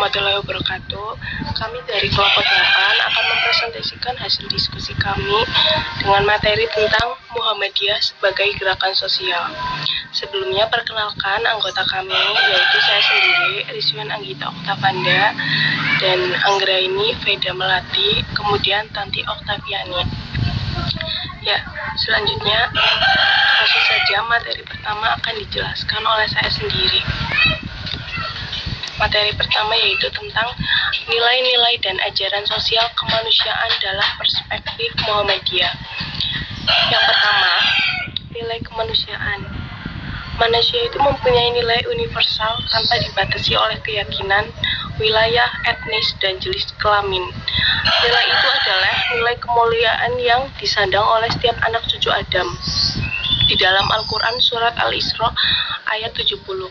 warahmatullahi wabarakatuh. Kami dari kelompok 8 akan mempresentasikan hasil diskusi kami dengan materi tentang Muhammadiyah sebagai gerakan sosial. Sebelumnya perkenalkan anggota kami, yaitu saya sendiri, Rizwan Anggita Oktavanda, dan Anggraini Veda Melati, kemudian Tanti Oktaviani. Ya, selanjutnya langsung saja materi pertama akan dijelaskan oleh saya sendiri. Materi pertama yaitu tentang nilai-nilai dan ajaran sosial kemanusiaan dalam perspektif Muhammadiyah. Yang pertama, nilai kemanusiaan. Manusia itu mempunyai nilai universal tanpa dibatasi oleh keyakinan, wilayah, etnis, dan jenis kelamin. Nilai itu adalah nilai kemuliaan yang disandang oleh setiap anak cucu Adam. Di dalam Al-Quran surat Al-Isra ayat 70.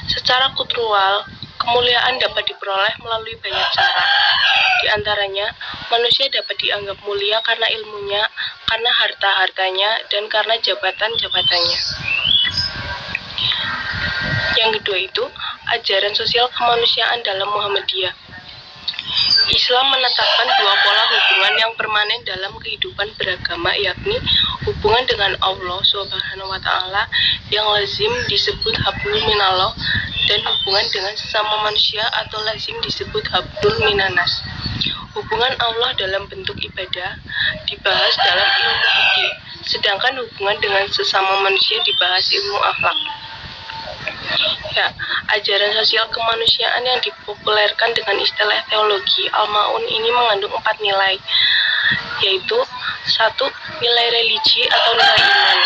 Secara kultural, kemuliaan dapat diperoleh melalui banyak cara. Di antaranya, manusia dapat dianggap mulia karena ilmunya, karena harta-hartanya, dan karena jabatan-jabatannya. Yang kedua itu, ajaran sosial kemanusiaan dalam Muhammadiyah. Islam menetapkan dua pola hubungan yang permanen dalam kehidupan beragama, yakni hubungan dengan Allah Subhanahu wa Ta'ala yang lazim disebut hablum minallah, dan hubungan dengan sesama manusia atau lazim disebut hablum minanas. Hubungan Allah dalam bentuk ibadah dibahas dalam ilmu fikih, sedangkan hubungan dengan sesama manusia dibahas ilmu akhlak. Ya, ajaran sosial kemanusiaan yang dipopulerkan dengan istilah teologi Al-Ma'un ini mengandung 4 nilai, yaitu 1. Nilai religi atau nilai iman,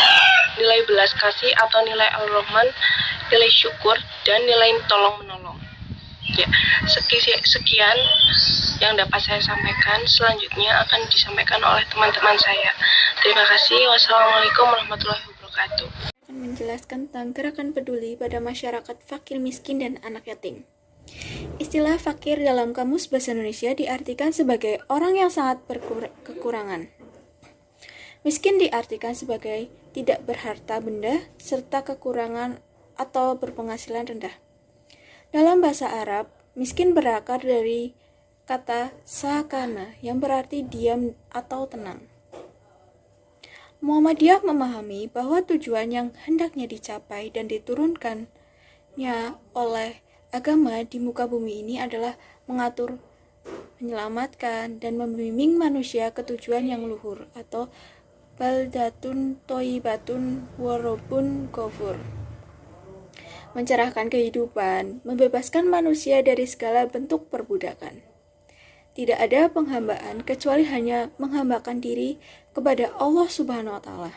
nilai belas kasih atau nilai Al-Rahman, nilai syukur, dan nilai tolong-menolong. Ya, sekian yang dapat saya sampaikan. Selanjutnya akan disampaikan oleh teman-teman saya. Terima kasih. Wassalamualaikum warahmatullahi wabarakatuh. Menjelaskan tentang gerakan peduli pada masyarakat fakir miskin dan anak yatim. Istilah fakir dalam Kamus Bahasa Indonesia diartikan sebagai orang yang sangat kekurangan. Miskin diartikan sebagai tidak berharta benda serta kekurangan atau berpenghasilan rendah. Dalam bahasa Arab, miskin berakar dari kata sakana yang berarti diam atau tenang. Muhammadiyah memahami bahwa tujuan yang hendaknya dicapai dan diturunkannya oleh agama di muka bumi ini adalah mengatur, menyelamatkan, dan membimbing manusia ke tujuan yang luhur atau baldatun toibatun warobun ghafur. Mencerahkan kehidupan, membebaskan manusia dari segala bentuk perbudakan. Tidak ada penghambaan kecuali hanya menghambakan diri kepada Allah Subhanahu wa Ta'ala.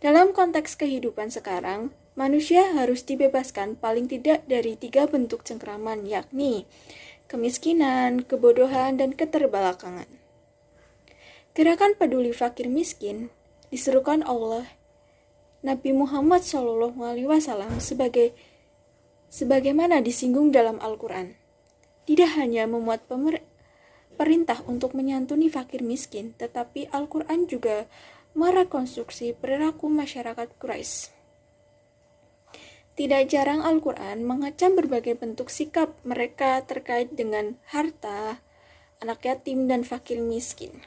Dalam konteks kehidupan sekarang, manusia harus dibebaskan paling tidak dari 3 bentuk cengkraman, yakni kemiskinan, kebodohan, dan keterbelakangan. Gerakan peduli fakir miskin diserukan oleh Nabi Muhammad SAW sebagaimana disinggung dalam Al-Quran. Tidak hanya memuat perintah untuk menyantuni fakir miskin, tetapi Al-Quran juga merekonstruksi perilaku masyarakat Quraisy. Tidak jarang Al-Quran mengecam berbagai bentuk sikap mereka terkait dengan harta, anak yatim, dan fakir miskin.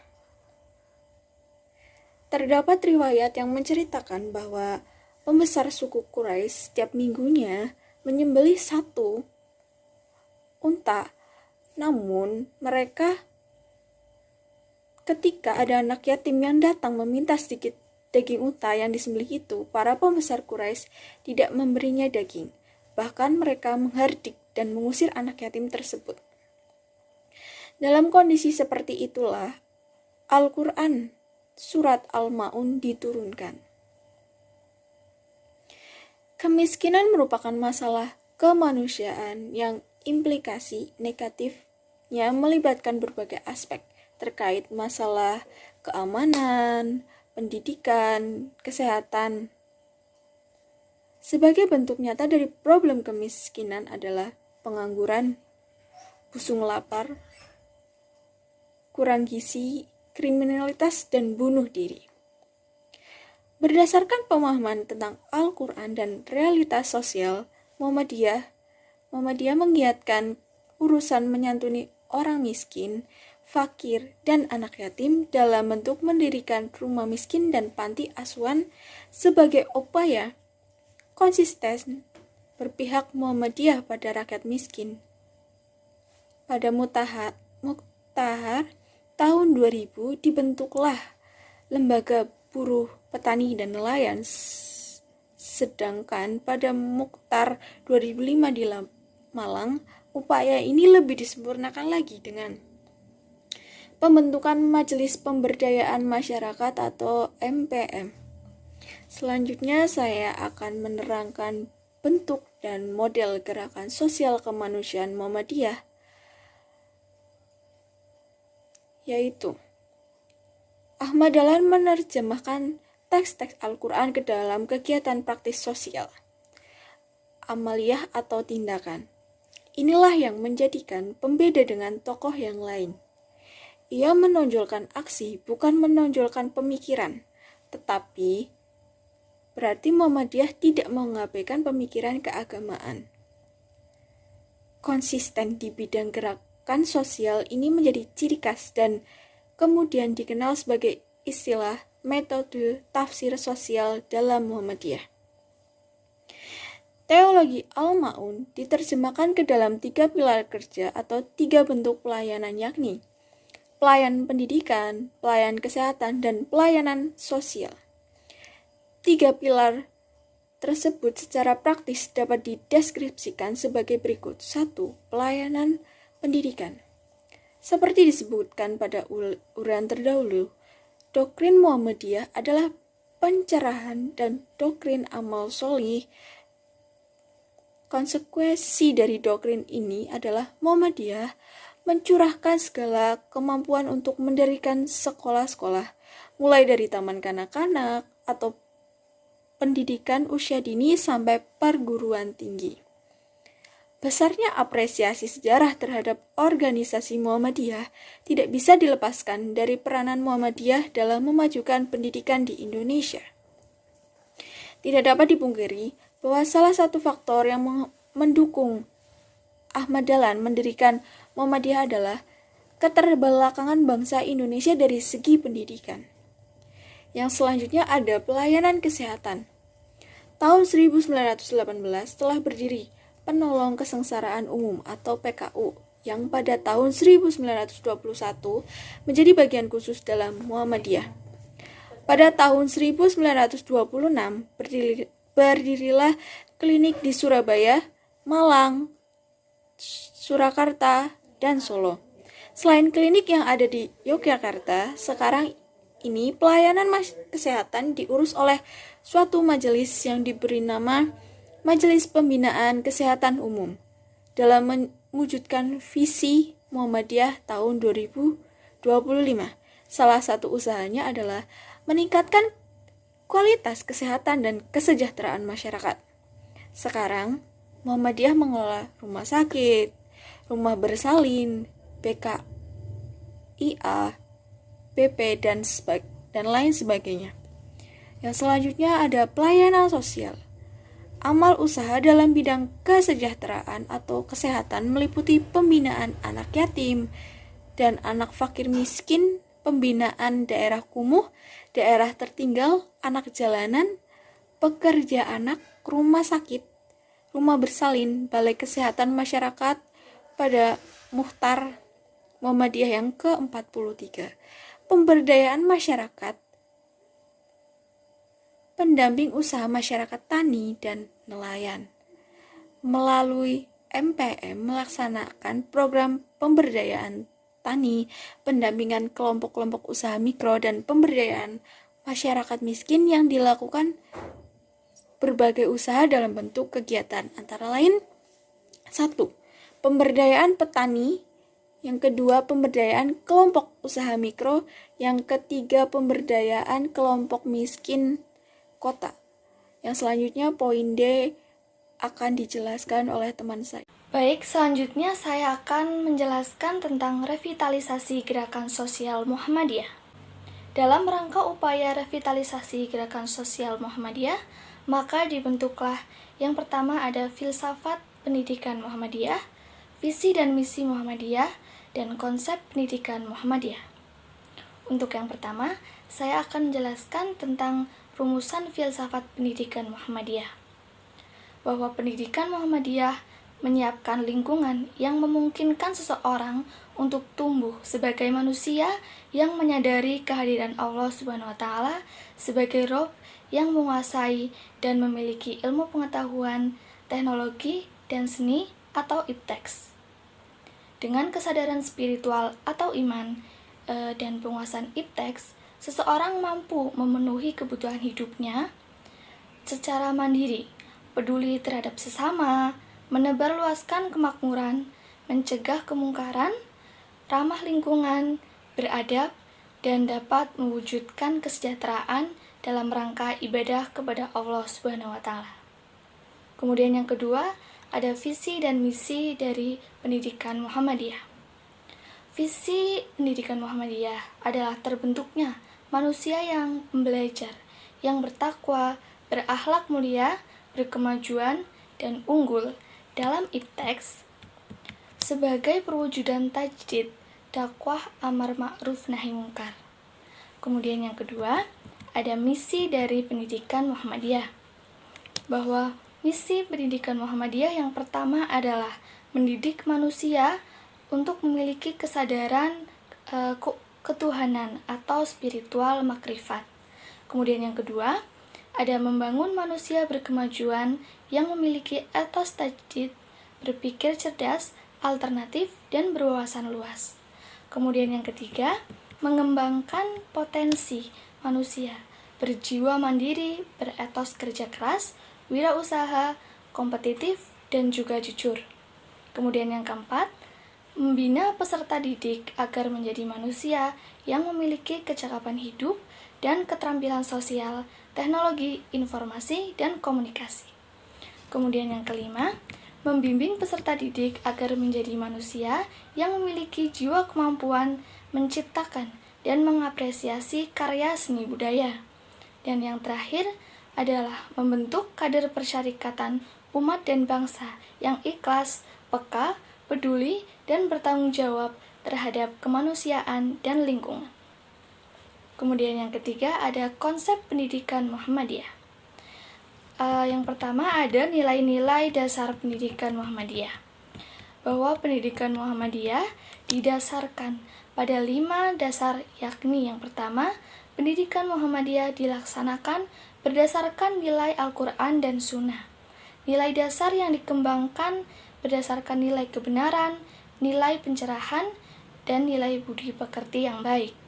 Terdapat riwayat yang menceritakan bahwa pembesar suku Quraisy setiap minggunya menyembelih 1 unta, namun mereka ketika ada anak yatim yang datang meminta sedikit daging unta yang disembelih itu, para pembesar Quraisy tidak memberinya daging. Bahkan mereka menghardik dan mengusir anak yatim tersebut. Dalam kondisi seperti itulah Al-Quran surat Al-Ma'un diturunkan. Kemiskinan merupakan masalah kemanusiaan yang implikasi negatifnya melibatkan berbagai aspek terkait masalah keamanan, pendidikan, kesehatan. Sebagai bentuk nyata dari problem kemiskinan adalah pengangguran, busung lapar, kurang gizi, kriminalitas, dan bunuh diri. Berdasarkan pemahaman tentang Al-Quran dan realitas sosial, Muhammadiyah menggiatkan urusan menyantuni orang miskin, fakir, dan anak yatim dalam bentuk mendirikan rumah miskin dan panti asuhan sebagai upaya konsisten berpihak Muhammadiyah pada rakyat miskin. Pada Muktahar tahun 2000 dibentuklah Lembaga Buruh, Petani, dan Nelayan, sedangkan pada Muktar 2005 di Malang, upaya ini lebih disempurnakan lagi dengan pembentukan Majelis Pemberdayaan Masyarakat atau MPM. Selanjutnya saya akan menerangkan bentuk dan model gerakan sosial kemanusiaan Muhammadiyah, yaitu Ahmad Dahlan menerjemahkan teks-teks Al-Quran ke dalam kegiatan praktis sosial, amaliyah atau tindakan. Inilah yang menjadikan pembeda dengan tokoh yang lain. Ia menonjolkan aksi, bukan menonjolkan pemikiran, tetapi berarti Muhammadiyah tidak mengabaikan pemikiran keagamaan. Konsisten di bidang gerakan sosial ini menjadi ciri khas dan kemudian dikenal sebagai istilah metode tafsir sosial dalam Muhammadiyah. Teologi Al-Ma'un diterjemahkan ke dalam 3 pilar kerja atau 3 bentuk pelayanan, yakni pelayanan pendidikan, pelayanan kesehatan, dan pelayanan sosial. 3 pilar tersebut secara praktis dapat dideskripsikan sebagai berikut. 1. Pelayanan pendidikan. Seperti disebutkan pada uraian terdahulu, doktrin Muhammadiyah adalah pencerahan dan doktrin amal solih. Konsekuensi dari doktrin ini adalah Muhammadiyah mencurahkan segala kemampuan untuk mendirikan sekolah-sekolah, mulai dari taman kanak-kanak atau pendidikan usia dini sampai perguruan tinggi. Besarnya apresiasi sejarah terhadap organisasi Muhammadiyah tidak bisa dilepaskan dari peranan Muhammadiyah dalam memajukan pendidikan di Indonesia. Tidak dapat dipungkiri bahwa salah satu faktor yang mendukung Ahmad Dahlan mendirikan Muhammadiyah adalah keterbelakangan bangsa Indonesia dari segi pendidikan. Yang selanjutnya ada pelayanan kesehatan. Tahun 1918 telah berdiri Penolong Kesengsaraan Umum atau PKU yang pada tahun 1921 menjadi bagian khusus dalam Muhammadiyah. Pada tahun 1926 berdirilah klinik di Surabaya, Malang, Surakarta, dan Solo. Selain klinik yang ada di Yogyakarta, sekarang ini pelayanan kesehatan diurus oleh suatu majelis yang diberi nama Majelis Pembinaan Kesehatan Umum dalam mewujudkan visi Muhammadiyah tahun 2025. Salah satu usahanya adalah meningkatkan kualitas kesehatan dan kesejahteraan masyarakat. Sekarang, Muhammadiyah mengelola rumah sakit, rumah bersalin, BKIA, BP, dan lain sebagainya. Yang selanjutnya ada pelayanan sosial. Amal usaha dalam bidang kesejahteraan atau kesehatan meliputi pembinaan anak yatim dan anak fakir miskin, pembinaan daerah kumuh, daerah tertinggal, anak jalanan, pekerja anak, rumah sakit, rumah bersalin, balai kesehatan masyarakat pada Mukhtar Muhammadiyah yang ke-43, pemberdayaan masyarakat, pendamping usaha masyarakat tani dan nelayan. Melalui MPM melaksanakan program pemberdayaan tani, pendampingan kelompok-kelompok usaha mikro, dan pemberdayaan masyarakat miskin yang dilakukan berbagai usaha dalam bentuk kegiatan antara lain 1. Pemberdayaan petani, yang kedua pemberdayaan kelompok usaha mikro, yang ketiga pemberdayaan kelompok miskin kota. Yang selanjutnya poin D akan dijelaskan oleh teman saya. Baik, selanjutnya saya akan menjelaskan tentang revitalisasi gerakan sosial Muhammadiyah. Dalam rangka upaya revitalisasi gerakan sosial Muhammadiyah, Maka dibentuklah yang pertama ada filsafat pendidikan Muhammadiyah, visi dan misi Muhammadiyah, dan konsep pendidikan Muhammadiyah. Untuk yang pertama, saya akan menjelaskan tentang rumusan filsafat pendidikan Muhammadiyah. Bahwa pendidikan Muhammadiyah menyiapkan lingkungan yang memungkinkan seseorang untuk tumbuh sebagai manusia yang menyadari kehadiran Allah Subhanahu wa taala sebagai Rabb yang menguasai dan memiliki ilmu pengetahuan, teknologi, dan seni atau ipteks. Dengan kesadaran spiritual atau iman dan penguasaan ipteks, seseorang mampu memenuhi kebutuhan hidupnya secara mandiri, peduli terhadap sesama, menebarluaskan kemakmuran, mencegah kemungkaran, ramah lingkungan, beradab, dan dapat mewujudkan kesejahteraan dalam rangka ibadah kepada Allah Subhanahu wa taala. Kemudian yang kedua, ada visi dan misi dari pendidikan Muhammadiyah. Visi pendidikan Muhammadiyah adalah terbentuknya manusia yang belajar, yang bertakwa, berakhlak mulia, berkemajuan, dan unggul dalam ipteks sebagai perwujudan tajdid, dakwah amar ma'ruf nahi mungkar. Kemudian yang kedua, ada misi dari pendidikan Muhammadiyah. Bahwa misi pendidikan Muhammadiyah yang pertama adalah mendidik manusia untuk memiliki kesadaran ketuhanan atau spiritual makrifat. Kemudian yang kedua, ada membangun manusia berkemajuan yang memiliki etos tajdid, berpikir cerdas, alternatif, dan berwawasan luas. Kemudian yang ketiga, mengembangkan potensi manusia, berjiwa mandiri, beretos kerja keras, wirausaha, kompetitif, dan juga jujur. Kemudian yang keempat, membina peserta didik agar menjadi manusia yang memiliki kecakapan hidup dan keterampilan sosial, teknologi, informasi, dan komunikasi. Kemudian yang kelima, membimbing peserta didik agar menjadi manusia yang memiliki jiwa kemampuan menciptakan dan mengapresiasi karya seni budaya. Dan yang terakhir adalah membentuk kader persyarikatan umat dan bangsa yang ikhlas, peka, peduli, dan bertanggung jawab terhadap kemanusiaan dan lingkungan. Kemudian yang ketiga ada konsep pendidikan Muhammadiyah. Yang pertama ada nilai-nilai dasar pendidikan Muhammadiyah. Bahwa pendidikan Muhammadiyah didasarkan pada 5 dasar, yakni yang pertama, pendidikan Muhammadiyah dilaksanakan berdasarkan nilai Al-Quran dan Sunnah. Nilai dasar yang dikembangkan berdasarkan nilai kebenaran, nilai pencerahan, dan nilai budi pekerti yang baik.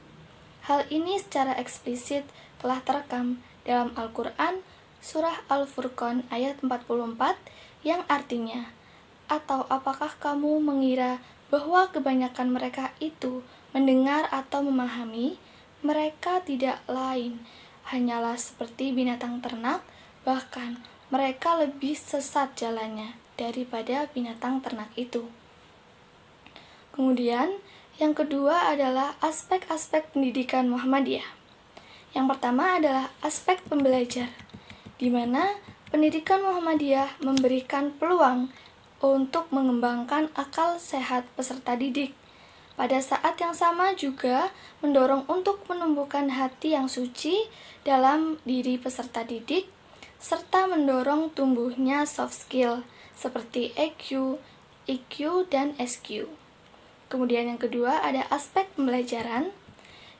Hal ini secara eksplisit telah terekam dalam Al-Quran Surah Al-Furqan ayat 44 yang artinya, atau apakah kamu mengira bahwa kebanyakan mereka itu mendengar atau memahami? Mereka tidak lain, hanyalah seperti binatang ternak, bahkan mereka lebih sesat jalannya daripada binatang ternak itu. Kemudian, yang kedua adalah aspek-aspek pendidikan Muhammadiyah. Yang pertama adalah aspek pembelajar, di mana pendidikan Muhammadiyah memberikan peluang untuk mengembangkan akal sehat peserta didik. Pada saat yang sama juga mendorong untuk menumbuhkan hati yang suci dalam diri peserta didik, serta mendorong tumbuhnya soft skill seperti EQ, EQ, dan SQ. Kemudian yang kedua ada aspek pembelajaran,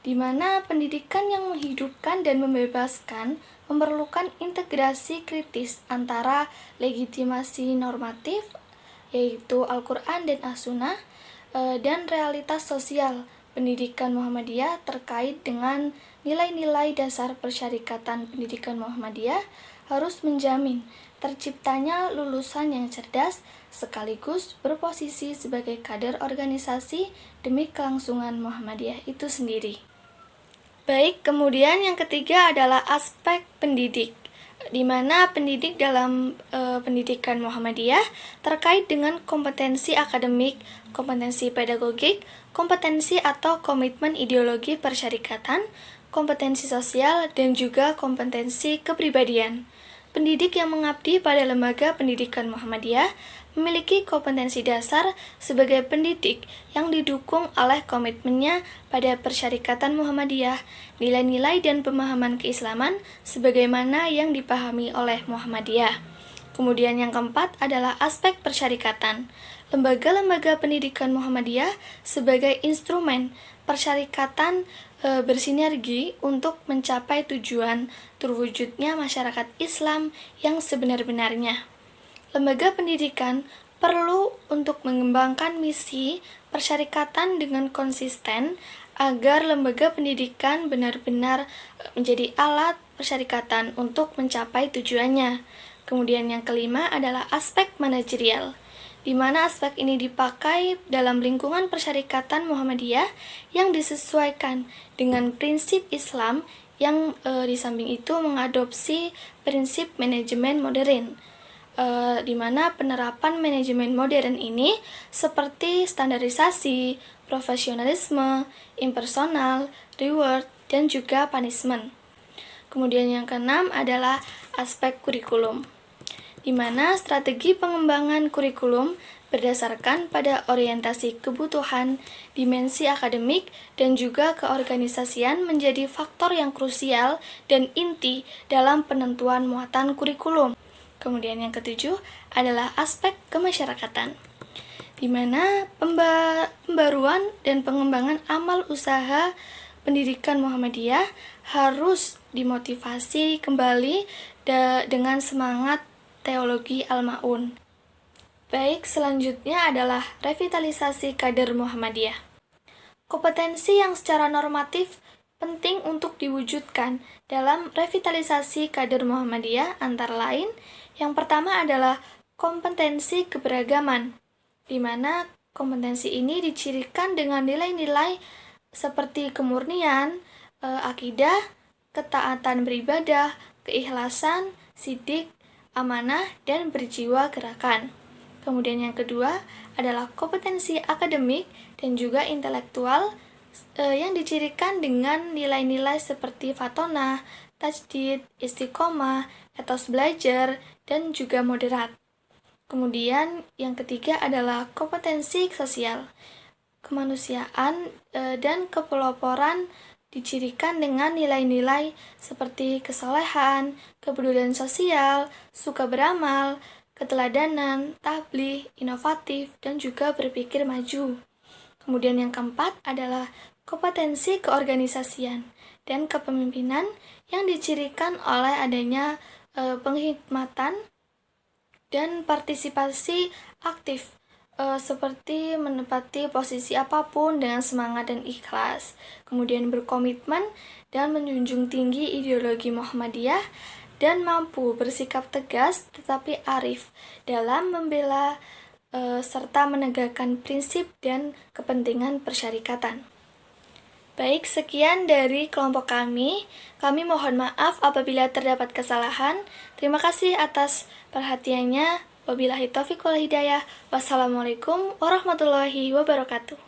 di mana pendidikan yang menghidupkan dan membebaskan memerlukan integrasi kritis antara legitimasi normatif, yaitu Al-Quran dan As-Sunnah, dan realitas sosial pendidikan Muhammadiyah terkait dengan nilai-nilai dasar persyarikatan pendidikan Muhammadiyah harus menjamin terciptanya lulusan yang cerdas sekaligus berposisi sebagai kader organisasi demi kelangsungan Muhammadiyah itu sendiri. Baik, kemudian yang ketiga adalah aspek pendidik, di mana pendidik dalam pendidikan Muhammadiyah terkait dengan kompetensi akademik, kompetensi pedagogik, kompetensi atau komitmen ideologi persyarikatan, kompetensi sosial, dan juga kompetensi kepribadian. Pendidik yang mengabdi pada lembaga pendidikan Muhammadiyah memiliki kompetensi dasar sebagai pendidik yang didukung oleh komitmennya pada persyarikatan Muhammadiyah, nilai-nilai dan pemahaman keislaman sebagaimana yang dipahami oleh Muhammadiyah. Kemudian yang keempat adalah aspek persyarikatan. Lembaga-lembaga pendidikan Muhammadiyah sebagai instrumen persyarikatan bersinergi untuk mencapai tujuan terwujudnya masyarakat Islam yang sebenar-benarnya. Lembaga pendidikan perlu untuk mengembangkan misi persyarikatan dengan konsisten agar lembaga pendidikan benar-benar menjadi alat persyarikatan untuk mencapai tujuannya. Kemudian yang kelima adalah aspek manajerial, di mana aspek ini dipakai dalam lingkungan persyarikatan Muhammadiyah yang disesuaikan dengan prinsip Islam yang di samping itu mengadopsi prinsip manajemen modern, di mana penerapan manajemen modern ini seperti standarisasi, profesionalisme, impersonal, reward, dan juga punishment. Kemudian yang keenam adalah aspek kurikulum, di mana strategi pengembangan kurikulum berdasarkan pada orientasi kebutuhan, dimensi akademik, dan juga keorganisasian menjadi faktor yang krusial dan inti dalam penentuan muatan kurikulum. Kemudian yang ketujuh adalah aspek kemasyarakatan, di mana pembaruan dan pengembangan amal usaha pendidikan Muhammadiyah harus dimotivasi kembali dengan semangat teologi Al-Ma'un. Baik, selanjutnya adalah revitalisasi kader Muhammadiyah. Kompetensi yang secara normatif penting untuk diwujudkan dalam revitalisasi kader Muhammadiyah antara lain, yang pertama adalah kompetensi keberagaman, di mana kompetensi ini dicirikan dengan nilai-nilai seperti kemurnian, akidah, ketaatan beribadah, keikhlasan, sidik, amanah, dan berjiwa gerakan. Kemudian yang kedua adalah kompetensi akademik dan juga intelektual yang dicirikan dengan nilai-nilai seperti fatonah, tajdid, istiqomah, etos belajar, dan juga moderat. Kemudian yang ketiga adalah kompetensi sosial, kemanusiaan, dan kepeloporan dicirikan dengan nilai-nilai seperti kesolehan, kepedulian sosial, suka beramal, keteladanan, tabligh, inovatif, dan juga berpikir maju. Kemudian yang keempat adalah kompetensi keorganisasian dan kepemimpinan yang dicirikan oleh adanya penghikmatan dan partisipasi aktif, seperti menempati posisi apapun dengan semangat dan ikhlas, kemudian berkomitmen dan menjunjung tinggi ideologi Muhammadiyah, dan mampu bersikap tegas tetapi arif dalam membela serta menegakkan prinsip dan kepentingan persyarikatan. Baik, sekian dari kelompok kami. Kami mohon maaf apabila terdapat kesalahan. Terima kasih atas perhatiannya. Wabillahi taufiq wal hidayah. Wassalamualaikum warahmatullahi wabarakatuh.